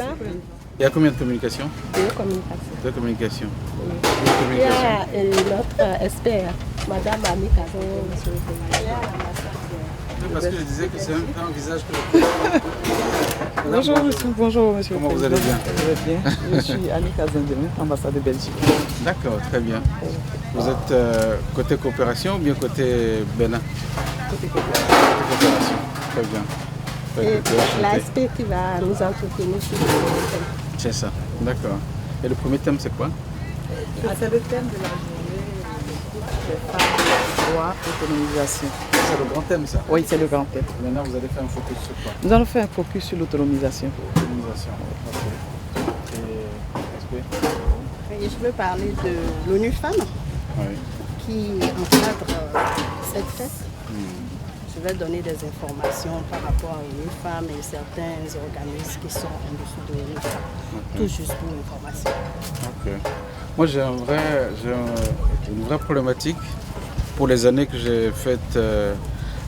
là. Il y a combien de communications? Deux communications. Deux communications. Oui. Il y a notre expert, Madame Annie Kazan, monsieur le président. Parce que je disais que c'est un visage que je Bonjour monsieur, bonjour monsieur. Comment vous allez bien? Je vais bien. Je suis Annie Kazan, ambassade de Belgique. D'accord, très bien. Vous êtes côté coopération ou bien côté Bénin? Côté coopération. Côté coopération, très bien. Et l'aspect qui va nous entretenir sur le thème. C'est ça, d'accord. Et le premier thème, c'est quoi? C'est le thème de la journée des femmes, droit, autonomisation. C'est le grand thème, ça? Oui, c'est le grand thème. Maintenant, vous allez faire un focus sur quoi? Nous allons faire un focus sur l'autonomisation. L'autonomisation, ok. Et je veux parler de l'ONU Femmes Oui. qui encadre cette fête. Je vais donner des informations par rapport à l'ONU Femmes et certains organismes qui sont en dessous de l'ONU Femmes. Tout juste pour l'information. Ok. Moi, j'ai une vraie problématique pour les années que j'ai faites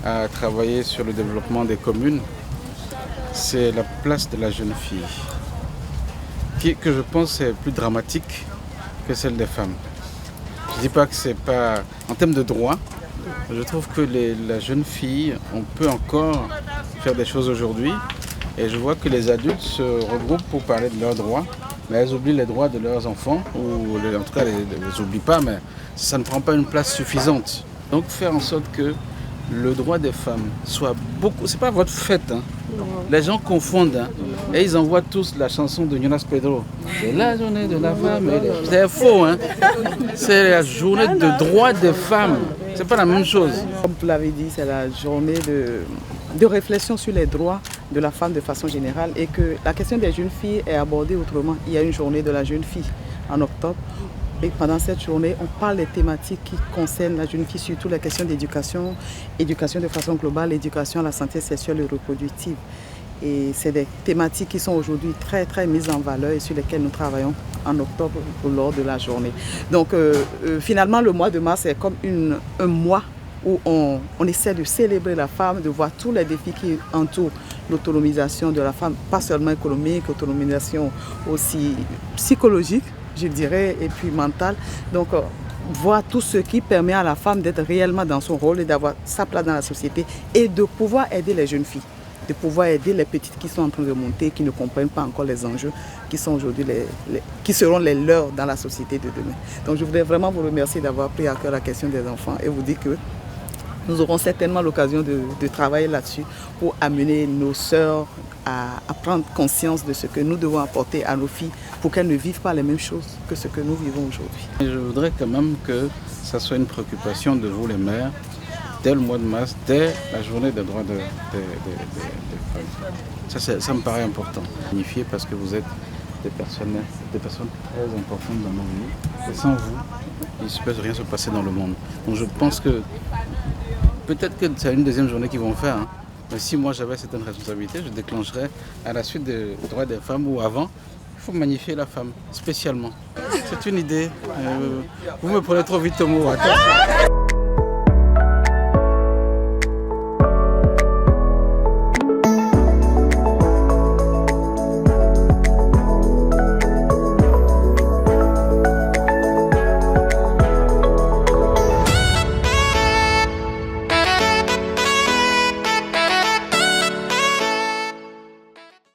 à travailler sur le développement des communes. C'est la place de la jeune fille, que je pense est plus dramatique que celle des femmes. Je ne dis pas que c'est pas... En termes de droit, je trouve que la jeune fille, on peut encore faire des choses aujourd'hui. Et je vois que les adultes se regroupent pour parler de leurs droits, mais elles oublient les droits de leurs enfants, ou en tout cas, elles ne les oublient pas, mais ça ne prend pas une place suffisante. Donc faire en sorte que le droit des femmes soit beaucoup... C'est pas votre fête, hein. Les gens confondent, hein. Et ils envoient tous la chanson de Jonas Pedro. C'est la journée de la femme. C'est faux, hein. C'est la journée de droit des femmes. C'est pas la même chose. Comme vous l'avez dit, c'est la journée de réflexion sur les droits de la femme de façon générale et que la question des jeunes filles est abordée autrement. Il y a une journée de la jeune fille en octobre. Et pendant cette journée, on parle des thématiques qui concernent la jeune fille, surtout la question d'éducation, éducation de façon globale, éducation à la santé sexuelle et reproductive. Et c'est des thématiques qui sont aujourd'hui très très mises en valeur et sur lesquelles nous travaillons en octobre lors de la journée. Donc finalement, le mois de mars est comme un mois où on essaie de célébrer la femme, de voir tous les défis qui entourent l'autonomisation de la femme, pas seulement économique, autonomisation aussi psychologique, je dirais, et puis mentale. Donc, voir tout ce qui permet à la femme d'être réellement dans son rôle et d'avoir sa place dans la société et de pouvoir aider les jeunes filles, de pouvoir aider les petites qui sont en train de monter, qui ne comprennent pas encore les enjeux qui sont aujourd'hui qui seront les leurs dans la société de demain. Donc, je voudrais vraiment vous remercier d'avoir pris à cœur la question des enfants et vous dire que nous aurons certainement l'occasion de travailler là-dessus pour amener nos sœurs à prendre conscience de ce que nous devons apporter à nos filles pour qu'elles ne vivent pas les mêmes choses que ce que nous vivons aujourd'hui. Je voudrais quand même que ça soit une préoccupation de vous les mères, dès le mois de mars, dès la journée des droits des femmes. Ça me paraît important. Magnifié parce que vous êtes des personnes très importantes dans nos vies. Et sans vous, il ne peut rien se passer dans le monde. Donc je pense que peut-être que c'est une deuxième journée qu'ils vont faire. Hein. Mais si moi j'avais certaines responsabilités, je déclencherais à la suite des droits des femmes ou avant. Il faut magnifier la femme, spécialement. C'est une idée. Vous me prenez trop vite au mot. Attends.